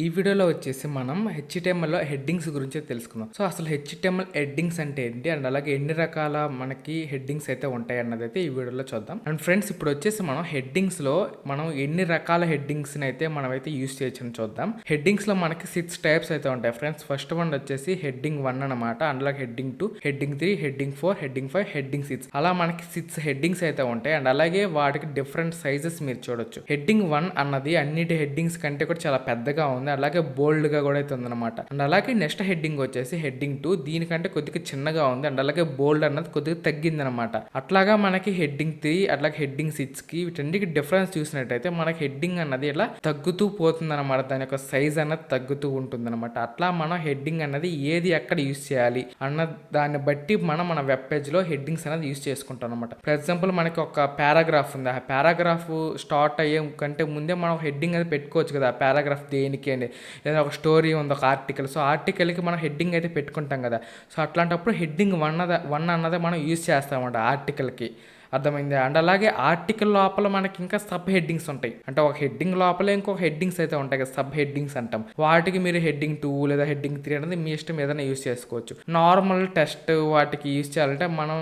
ఈ వీడియోలో వచ్చేసి మనం హెచ్టిఎంఎల్లో హెడ్డింగ్స్ గురించి తెలుసుకుందాం. సో అసలు హెచ్టిఎంఎల్ హెడ్డింగ్స్ అంటే ఏంటి అండ్ అలాగే ఎన్ని రకాల మనకి హెడ్డింగ్స్ అయితే ఉంటాయి అన్నది అయితే ఈ వీడియోలో చూద్దాం. అండ్ ఫ్రెండ్స్ ఇప్పుడు వచ్చేసి మనం హెడ్డింగ్స్ లో మనం ఎన్ని రకాల హెడ్డింగ్స్ అయితే మనం అయితే యూస్ చేయొచ్చు చూద్దాం. హెడ్డింగ్స్ లో మనకి 6 టైప్స్ అయితే ఉంటాయి ఫ్రెండ్స్. ఫస్ట్ వన్ వచ్చేసి హెడ్డింగ్ 1 అనమాట, అలాగే heading 2, heading 3, heading 4, heading 5, heading 6 అలా మనకి 6 హెడ్డింగ్స్ అయితే ఉంటాయి. అండ్ అలాగే వాటికి డిఫరెంట్ సైజెస్ మీరు చూడొచ్చు. హెడ్డింగ్ 1 అన్నది అన్నిటి హెడ్డింగ్స్ కంటే కూడా చాలా పెద్దగా ఉంది, అలాగే బోల్డ్ గా కూడా అయితే ఉందన్నమాట. అండ్ అలాగే నెక్స్ట్ హెడ్డింగ్ వచ్చేసి హెడ్డింగ్ 2, దీనికంటే కొద్దిగా చిన్నగా ఉంది అండ్ అలాగే బోల్డ్ అన్నది కొద్దిగా తగ్గింది అనమాట. అట్లాగా మనకి హెడ్డింగ్ 3 అట్లాగే హెడ్డింగ్ 6 కి వీటన్నిటికి డిఫరెన్స్ చూసినట్టయితే మనకి హెడ్డింగ్ అన్నది ఇలా తగ్గుతూ పోతుంది అనమాట, దాని యొక్క సైజ్ అన్నది తగ్గుతూ ఉంటుంది అనమాట. అట్లా మనం హెడ్డింగ్ అన్నది ఏది ఎక్కడ యూస్ చేయాలి అన్న దాన్ని బట్టి మనం మన వెబ్ పేజ్ లో హెడ్డింగ్స్ అనేది యూస్ చేసుకుంటాం అనమాట. ఫర్ ఎగ్జాంపుల్ మనకి ఒక పారాగ్రాఫ్ ఉంది, ఆ పారాగ్రాఫ్ స్టార్ట్ అయ్యే కంటే ముందే మనం హెడ్డింగ్ అది పెట్టుకోవచ్చు కదా. ఆ పారాగ్రాఫ్ దేనికి అని, లేదా ఒక స్టోరీ ఉంది, ఒక ఆర్టికల్, సో ఆర్టికల్కి మనం హెడ్డింగ్ అయితే పెట్టుకుంటాం కదా. సో అట్లాంటప్పుడు హెడ్డింగ్ 1 అన్నది మనం యూజ్ చేస్తామన్నమాట ఆర్టికల్కి. అర్థమైంది. అండ్ అలాగే ఆర్టికల్ లోపల మనకి ఇంకా సబ్ హెడ్డింగ్స్ ఉంటాయి, అంటే ఒక హెడ్డింగ్ లోపల ఇంకొక హెడ్డింగ్స్ అయితే ఉంటాయి కదా, సబ్ హెడ్డింగ్స్ అంటాం. వాటికి మీరు హెడ్డింగ్ 2 లేదా హెడ్డింగ్ 3 అనేది మీ ఇష్టం ఏదైనా యూస్ చేసుకోవచ్చు. నార్మల్ టెస్ట్ వాటికి యూస్ చేయాలంటే మనం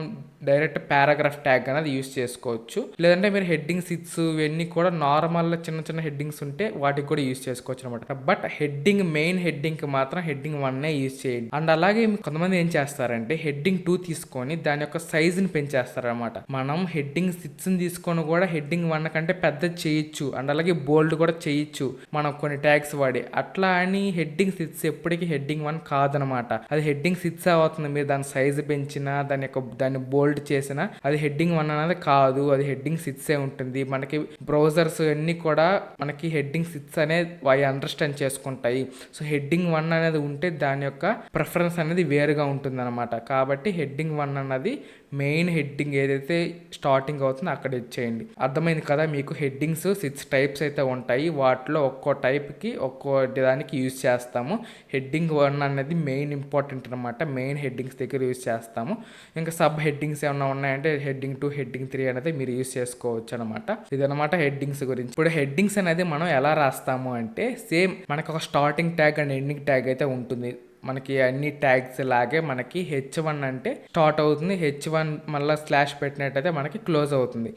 డైరెక్ట్ పారాగ్రాఫ్ ట్యాగ్ అనేది యూస్ చేసుకోవచ్చు, లేదంటే మీరు హెడ్డింగ్ 6 ఇవన్నీ కూడా నార్మల్ చిన్న చిన్న హెడ్డింగ్స్ ఉంటే వాటికి కూడా యూస్ చేసుకోవచ్చు అనమాట. బట్ హెడ్డింగ్ మెయిన్ హెడ్డింగ్ కి మాత్రం హెడ్డింగ్ 1 యూస్ చేయండి. అండ్ అలాగే కొంతమంది ఏం చేస్తారంటే హెడ్డింగ్ 2 తీసుకొని దాని యొక్క సైజ్ ని పెంచేస్తారనమాట. మనం హెడ్డింగ్ 6 తీసుకొని కూడా హెడ్డింగ్ 1 కంటే పెద్ద చేయొచ్చు అండ్ అలాగే బోల్డ్ కూడా చేయొచ్చు మనం కొన్ని ట్యాగ్స్ వాడి. అట్లా అని హెడ్డింగ్ 6 ఎప్పటికీ హెడ్డింగ్ 1 కాదనమాట, అది హెడ్డింగ్ 6 అవుతుంది. మీరు దాని సైజ్ పెంచినా దాన్ని బోల్డ్ చేసినా అది హెడ్డింగ్ 1 అనేది కాదు, అది హెడ్డింగ్ 6 ఉంటుంది. మనకి బ్రౌజర్స్ అన్ని కూడా మనకి హెడ్డింగ్ 6 అనే అవి అండర్స్టాండ్ చేసుకుంటాయి. సో హెడ్డింగ్ 1 అనేది ఉంటే దాని యొక్క ప్రిఫరెన్స్ అనేది వేరుగా ఉంటుంది అనమాట. కాబట్టి హెడ్డింగ్ 1 అన్నది మెయిన్ హెడ్డింగ్ ఏదైతే స్టార్టింగ్ అవుతుందో అక్కడ ఇచ్చేయండి. అర్థమైంది కదా మీకు. హెడ్డింగ్స్ 6 టైప్స్ అయితే ఉంటాయి, వాటిలో ఒక్కో టైప్కి ఒక్కో దానికి యూజ్ చేస్తాము. హెడ్డింగ్ 1 అనేది మెయిన్ ఇంపార్టెంట్ అనమాట, మెయిన్ హెడ్డింగ్స్ దగ్గర యూజ్ చేస్తాము. ఇంకా సబ్ హెడ్డింగ్స్ ఏమైనా ఉన్నాయంటే హెడ్డింగ్ 2, హెడ్డింగ్ 3 అనేది మీరు యూజ్ చేసుకోవచ్చు అనమాట. ఇదనమాట హెడ్డింగ్స్ గురించి. ఇప్పుడు హెడ్డింగ్స్ అనేది మనం ఎలా రాస్తాము అంటే సేమ్ మనకు ఒక starting tag and ending tag అయితే ఉంటుంది. మనకి అన్ని ట్యాగ్స్ లాగే మనకి H1 అంటే స్టార్ట్ అవుతుంది, H1 మళ్ళీ స్లాష్ పెట్టినట్టయితే మనకి క్లోజ్ అవుతుంది.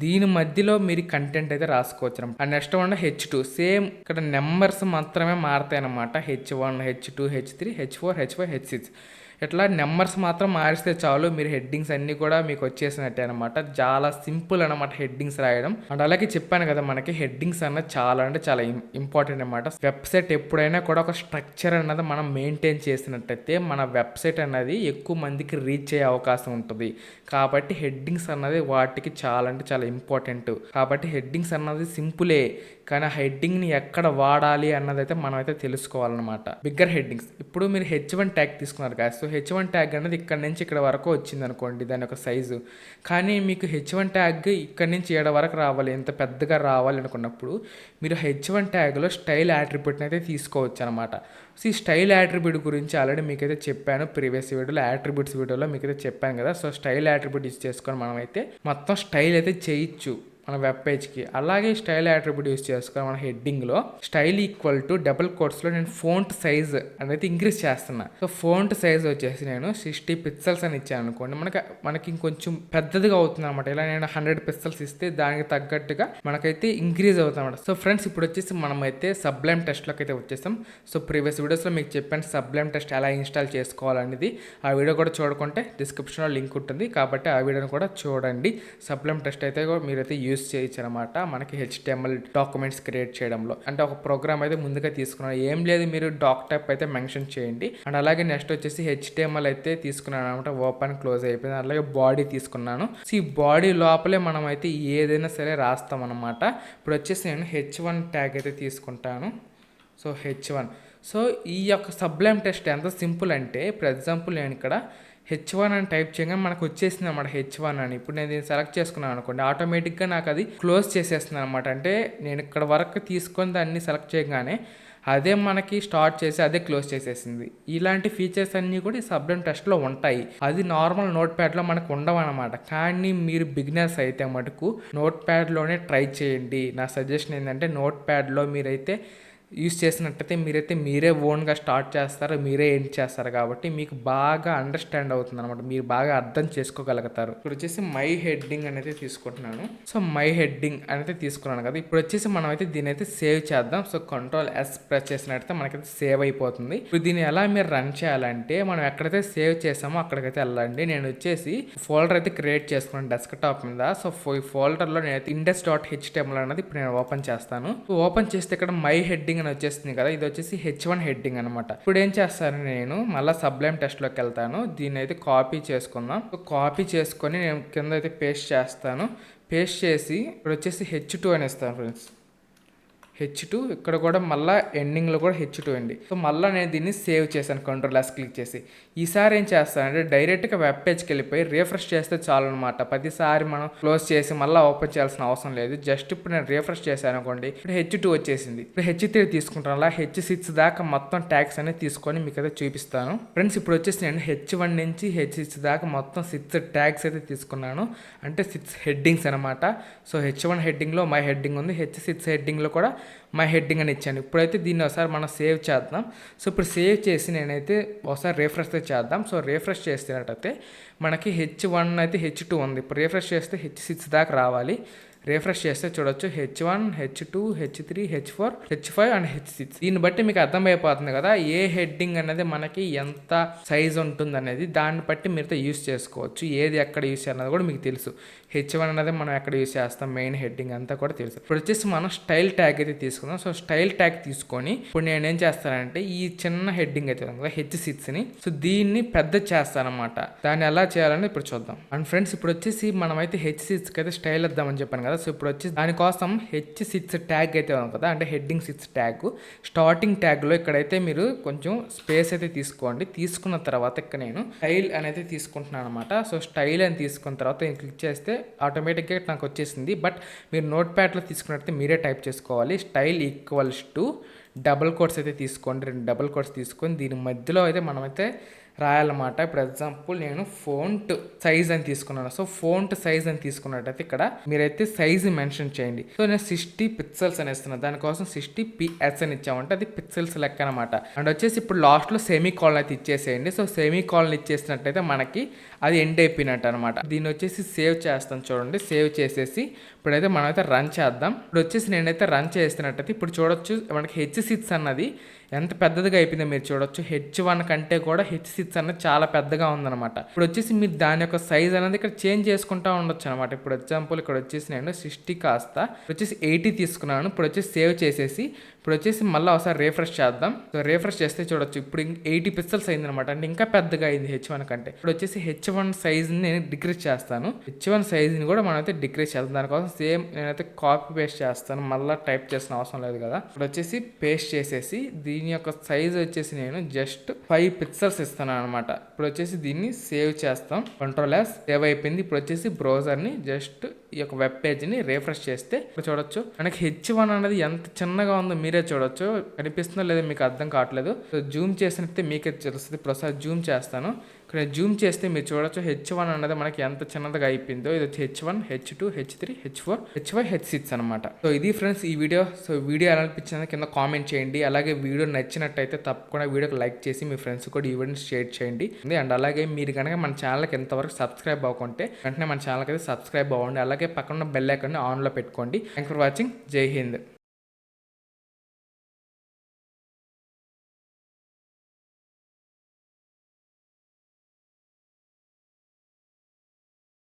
దీని మధ్యలో మీరు కంటెంట్ అయితే రాసుకోవచ్చు అనమాట. And next one H2, same ఇక్కడ నెంబర్స్ మాత్రమే మారుతాయి అనమాట. H1, H2, H3, H4, H5, H6 ఇట్లా నెంబర్స్ మాత్రం మారిస్తే చాలు, మీరు హెడ్డింగ్స్ అన్ని కూడా మీకు వచ్చేసినట్టే అనమాట. చాలా సింపుల్ అనమాట హెడ్డింగ్స్ రాయడం. అండ్ అలాగే చెప్పాను కదా మనకి హెడ్డింగ్స్ అన్నది చాలా అంటే చాలా ఇంపార్టెంట్ అనమాట. వెబ్సైట్ ఎప్పుడైనా కూడా ఒక స్ట్రక్చర్ అన్నది మనం మెయింటైన్ చేసినట్టయితే మన వెబ్సైట్ అన్నది ఎక్కువ మందికి రీచ్ అయ్యే అవకాశం ఉంటుంది. కాబట్టి హెడ్డింగ్స్ అన్నది వాటికి చాలా అంటే చాలా ఇంపార్టెంట్. కాబట్టి హెడ్డింగ్స్ అన్నది సింపులే, కానీ ఆ హెడ్డింగ్ని ఎక్కడ వాడాలి అన్నది అయితే మనం అయితే తెలుసుకోవాలన్నమాట. బిగ్గర్ హెడ్డింగ్స్, ఇప్పుడు మీరు H1 ట్యాగ్ తీసుకున్నారు కదా, సో H1 ట్యాగ్ అనేది ఇక్కడ నుంచి ఇక్కడ వరకు వచ్చింది అనుకోండి దాని యొక్క సైజు. కానీ మీకు H1 ట్యాగ్ ఇక్కడ నుంచి ఏడ వరకు రావాలి, ఎంత పెద్దగా రావాలి అనుకున్నప్పుడు మీరు H1 ట్యాగ్లో స్టైల్ యాట్రిబ్యూట్ని అయితే తీసుకోవచ్చు అనమాట. సో ఈ స్టైల్ యాట్రిబ్యూట్ గురించి ఆల్రెడీ మీకైతే చెప్పాను ప్రీవియస్ వీడియోలో, యాట్రిబ్యూట్స్ వీడియోలో మీకైతే చెప్పాను కదా. సో స్టైల్ యాట్రిబ్యూట్ యూస్ చేసుకొని మనం అయితే మొత్తం స్టైల్ అయితే చేయొచ్చు మన వెబ్ పేజ్కి. అలాగే స్టైల్ యాట్రిబ్యూట్ యూస్ చేసుకొని మన హెడ్డింగ్లో స్టైల్ ఈక్వల్ టు డబుల్ కోట్స్లో నేను ఫోంట్ సైజ్ అనేది ఇంక్రీజ్ చేస్తున్నా. సో ఫోంట్ సైజ్ వచ్చేసి నేను 60 పిక్సెల్స్ అని ఇచ్చాను అనుకోండి, మనకి ఇంకొంచెం పెద్దదిగా అవుతుంది అనమాట. ఇలా నేను 100 పిక్సెల్స్ ఇస్తే దానికి తగ్గట్టుగా మనకైతే ఇంక్రీజ్ అవుతుంది అనమాట. సో ఫ్రెండ్స్ ఇప్పుడు వచ్చేసి మనమైతే సబ్లైమ్ టెస్ట్లోకి అయితే వచ్చేసాం. సో ప్రీవియస్ వీడియోస్లో మీకు చెప్పాను సబ్లైమ్ టెస్ట్ ఎలా ఇన్స్టాల్ చేసుకోవాలనేది. ఆ వీడియో కూడా చూడకుంటే డిస్క్రిప్షన్లో లింక్ ఉంటుంది, కాబట్టి ఆ వీడియోని కూడా చూడండి. సబ్లైమ్ టెస్ట్ అయితే మీరైతే యూస్ చేయొచ్చు అనమాట మనకి HTML డాక్యుమెంట్స్ క్రియేట్ చేయడంలో. అంటే ఒక ప్రోగ్రామ్ అయితే ముందుగా తీసుకున్నాను, ఏం లేదు మీరు డాక్ టైప్ అయితే మెన్షన్ చేయండి. అండ్ అలాగే నెక్స్ట్ వచ్చేసి HTML అయితే తీసుకున్నాను అనమాట, ఓపెన్ క్లోజ్ అయిపోయింది. అలాగే బాడీ తీసుకున్నాను. సో ఈ బాడీ లోపలే మనం అయితే ఏదైనా సరే రాస్తాం అనమాట. ఇప్పుడు వచ్చేసి నేను H1 ట్యాగ్ అయితే తీసుకుంటాను. సో H1, సో ఈ యొక్క సబ్లైమ్ టెస్ట్ ఎంత సింపుల్ అంటే ఫర్ ఎగ్జాంపుల్ నేను ఇక్కడ H1 అని టైప్ చేయగానే మనకు వచ్చేసింది అనమాట H1 అని. ఇప్పుడు నేను దీన్ని సెలెక్ట్ చేసుకున్నాను అనుకోండి, ఆటోమేటిక్గా నాకు అది క్లోజ్ చేసేస్తుంది అనమాట. అంటే నేను ఇక్కడ వరకు తీసుకొని దాన్ని సెలెక్ట్ చేయగానే అదే మనకి స్టార్ట్ చేసి అదే క్లోజ్ చేసేసింది. ఇలాంటి ఫీచర్స్ అన్నీ కూడా ఈ సబ్లైమ్ టెస్ట్లో ఉంటాయి. అది నార్మల్ నోట్ ప్యాడ్లో మనకు ఉండవు అనమాట. కానీ మీరు బిగినర్స్ అయితే మటుకు నోట్ ప్యాడ్లోనే ట్రై చేయండి. నా సజెషన్ ఏంటంటే నోట్ ప్యాడ్లో మీరైతే యూస్ చేసినట్టయితే మీరే ఓన్గా స్టార్ట్ చేస్తారు, మీరే ఎండ్ చేస్తారు కాబట్టి మీకు బాగా అండర్స్టాండ్ అవుతుంది అనమాట, మీరు బాగా అర్థం చేసుకోగలుగుతారు. ఇప్పుడు వచ్చేసి మై హెడ్డింగ్ అనేది తీసుకుంటున్నాను. సో మై హెడ్డింగ్ అనేది తీసుకున్నాను కదా, ఇప్పుడు వచ్చేసి మనం అయితే దీని అయితే సేవ్ చేద్దాం. సో Ctrl+S ప్రెస్ చేసినట్టయితే మనకైతే సేవ్ అయిపోతుంది. ఇప్పుడు దీన్ని ఎలా మీరు రన్ చేయాలంటే మనం ఎక్కడైతే సేవ్ చేసామో అక్కడికైతే వెళ్ళండి. నేను వచ్చేసి ఫోల్డర్ అయితే క్రియేట్ చేసుకున్నాను డెస్క్టాప్ మీద. సో ఈ ఫోల్డర్లో నేనైతే index.html అనేది ఇప్పుడు నేను ఓపెన్ చేస్తాను. ఓపెన్ చేస్తే ఇక్కడ మై హెడ్డింగ్ అని వచ్చేస్తుంది కదా, ఇది వచ్చేసి H1 హెడ్డింగ్ అనమాట. ఇప్పుడు ఏం చేస్తాను, నేను మళ్ళీ సబ్లైమ్ టెస్ట్లోకి వెళ్తాను. దీన్ని అయితే కాపీ చేసుకుందాం. కాపీ చేసుకొని నేను కింద అయితే పేస్ట్ చేస్తాను. పేస్ట్ చేసి ఇప్పుడు వచ్చేసి H2 అని ఇస్తాను ఫ్రెండ్స్. H2 ఇక్కడ కూడా మళ్ళీ ఎండింగ్లో కూడా H2 అండి. సో మళ్ళీ నేను దీన్ని సేవ్ చేశాను Ctrl+S క్లిక్ చేసి. ఈసారి ఏం చేస్తానంటే డైరెక్ట్గా వెబ్ పేజ్కి వెళ్ళిపోయి రిఫ్రెష్ చేస్తే చాలు అనమాట. ప్రతిసారి మనం క్లోజ్ చేసి మళ్ళీ ఓపెన్ చేయాల్సిన అవసరం లేదు. జస్ట్ ఇప్పుడు నేను రిఫ్రెష్ చేశాను అనుకోండి, ఇప్పుడు H2 వచ్చేసింది. ఇప్పుడు H3 తీసుకుంటాను. అలా H6 దాకా మొత్తం ట్యాగ్స్ అనేది తీసుకొని మీకు అయితే చూపిస్తాను ఫ్రెండ్స్. ఇప్పుడు వచ్చేసి నేను H1 నుంచి H6 దాకా మొత్తం 6 ట్యాగ్స్ అయితే తీసుకున్నాను, అంటే 6 హెడ్డింగ్స్ అనమాట. సో H1 హెడ్డింగ్లో మై హెడ్డింగ్ ఉంది, H6 హెడ్డింగ్లో కూడా మై హెడ్డింగ్ అని ఇచ్చాను. ఇప్పుడైతే దీన్ని ఒకసారి మనం సేవ్ చేద్దాం. సో ఇప్పుడు సేవ్ చేసి నేనైతే ఒకసారి రిఫ్రెష్ చేద్దాం. సో రిఫ్రెష్ చేసినట్టయితే మనకి H1 అయితే H2 ఉంది. ఇప్పుడు రిఫ్రెష్ చేస్తే H6 దాకా రావాలి. రిఫ్రెష్ చేస్తే చూడొచ్చు H1, H2, H3, H4, H5 and H6. దీన్ని బట్టి మీకు అర్థమైపోతుంది కదా ఏ హెడ్డింగ్ అనేది మనకి ఎంత సైజ్ ఉంటుంది అనేది, దాన్ని బట్టి మీరైతే యూస్ చేసుకోవచ్చు. ఏది ఎక్కడ యూస్ చేయాలన్నది కూడా మీకు తెలుసు. H1 అనేది మనం ఎక్కడ యూస్ చేస్తాం, మెయిన్ హెడ్డింగ్ అంతా కూడా తెలుసు. ఇప్పుడు వచ్చేసి మనం స్టైల్ ట్యాగ్ అయితే తీసుకుందాం. సో స్టైల్ ట్యాగ్ తీసుకొని ఇప్పుడు నేను ఏం చేస్తానంటే ఈ చిన్న హెడ్డింగ్ అయితే ఉంది కదా H6ని, సో దీన్ని పెద్ద చేస్తానమాట. దాన్ని ఎలా చేయాలని ఇప్పుడు చూద్దాం. అండ్ ఫ్రెండ్స్ ఇప్పుడు వచ్చేసి మనమైతే H6కి అయితే స్టైల్ ఇద్దామని చెప్పాను కదా. సో ఇప్పుడు వచ్చి దానికోసం H6 ట్యాగ్ అయితే ఉంది కదా, అంటే హెడ్డింగ్ 6 ట్యాగ్ స్టార్టింగ్ ట్యాగ్లో ఇక్కడైతే మీరు కొంచెం స్పేస్ అయితే తీసుకోండి. తీసుకున్న తర్వాత ఇక్కడ నేను స్టైల్ అనేది తీసుకుంటున్నాను అనమాట. సో స్టైల్ అని తీసుకున్న తర్వాత నేను క్లిక్ చేస్తే ఆటోమేటిక్గా నాకు వచ్చేసింది. బట్ మీరు నోట్ ప్యాడ్లో తీసుకున్నట్టు మీరే టైప్ చేసుకోవాలి. Style equals to double quotes అయితే తీసుకోండి, 2 డబుల్ కోట్స్ తీసుకొని దీని మధ్యలో అయితే మనమైతే రాయాలన్నమాట. ఇప్పుడు ఎగ్జాంపుల్ నేను ఫోంట్ సైజ్ అని తీసుకున్నాను. సో ఫోంట్ సైజ్ అని తీసుకున్నట్టయితే ఇక్కడ మీరైతే సైజ్ మెన్షన్ చేయండి. సో నేను 60 పిక్సెల్స్ అని ఇస్తున్నాను, దానికోసం 60 PS అని ఇచ్చామంటే అది పిక్సెల్స్ లెక్క అనమాట. అండ్ వచ్చేసి ఇప్పుడు లాస్ట్లో సెమీ కాలన్ అయితే ఇచ్చేసేయండి. సో సెమీ కాలన్ ఇచ్చేసినట్టయితే మనకి అది ఎండ్ అయిపోయినట్టు అనమాట. దీన్ని వచ్చేసి సేవ్ చేస్తాను చూడండి. సేవ్ చేసేసి ఇప్పుడైతే మనమైతే రన్ చేద్దాం. ఇప్పుడు వచ్చేసి నేనైతే రన్ చేస్తున్నట్టయితే ఇప్పుడు చూడొచ్చు మనకి H6 అన్నది ఎంత పెద్దదిగా అయిపోయిందో మీరు చూడొచ్చు. H1 కంటే కూడా H6 అనేది చాలా పెద్దగా ఉందన్నమాట. ఇప్పుడు వచ్చేసి మీరు దాని యొక్క సైజ్ అనేది ఇక్కడ చేంజ్ చేసుకుంటూ ఉండొచ్చు అనమాట. ఇప్పుడు ఎగ్జాంపుల్ ఇక్కడ వచ్చేసి నేను 60 కాస్త వచ్చేసి 80 తీసుకున్నాను. ఇప్పుడు వచ్చేసి సేవ్ చేసేసి ఇప్పుడు వచ్చేసి మళ్ళీ ఒకసారి రిఫ్రెష్ చేద్దాం. సో రిఫ్రెష్ చేస్తే చూడొచ్చు ఇప్పుడు 80 పిక్సెల్స్ అయింది అనమాట, అంటే ఇంకా పెద్దగా అయింది H1 కంటే. ఇప్పుడు వచ్చేసి H1 సైజ్ని నేను డిక్రీజ్ చేస్తాను. H1 సైజ్ని కూడా మనం అయితే డిక్రీజ్ చేస్తాం. దానికోసం సేమ్ నేనైతే కాపీ పేస్ట్ చేస్తాను, మళ్ళీ టైప్ చేసిన అవసరం లేదు కదా. ఇప్పుడు వచ్చేసి పేస్ట్ చేసేసి దీని యొక్క సైజ్ వచ్చేసి నేను జస్ట్ 5 పిక్సెల్స్ ఇస్తాను అనమాట. ఇప్పుడు వచ్చేసి దీన్ని సేవ్ చేస్తాం. Ctrl+S సేవ్ అయిపోయింది. ఇప్పుడు వచ్చేసి బ్రౌజర్ని జస్ట్ ఈ యొక్క వెబ్ పేజ్ని రిఫ్రెష్ చేస్తే ఇప్పుడు చూడొచ్చు మనకి H1 అనేది ఎంత చిన్నగా ఉందో మీరే చూడొచ్చు. కనిపిస్తుందో లేదో మీకు అర్థం కావట్లేదు. సో జూమ్ చేసినట్టే మీకే తెలుస్తుంది. ఇప్పుడు ఒకసారి జూమ్ చేస్తాను. ఇక్కడ జూమ్ చేస్తే మీరు చూడొచ్చు H1 అనేది మనకి ఎంత చిన్నదిగా అయిపోయిందో. ఇది వచ్చి H1, H2, H3, H4, H5, H6 అనమాట. సో ఇది ఫ్రెండ్స్ ఈ వీడియో. సో వీడియో ఎలా అనిపించిందో కింద కామెంట్ చేయండి. అలాగే వీడియో నచ్చినట్టయితే తప్పకుండా వీడియోకి లైక్ చేసి మీ ఫ్రెండ్స్ కూడా ఈ వీడియోని షేర్ చేయండి. అండ్ అలాగే మీరు కనుక మన ఛానల్కి ఎంతవరకు సబ్స్క్రైబ్ అవ్వకుంటే వెంటనే మన ఛానల్కి అయితే సబ్స్క్రైబ్ అవ్వండి. అలాగే పక్కన బెల్ ఐకాన్ని ఆన్లో పెట్టుకోండి. Thank for watching. జై హింద్.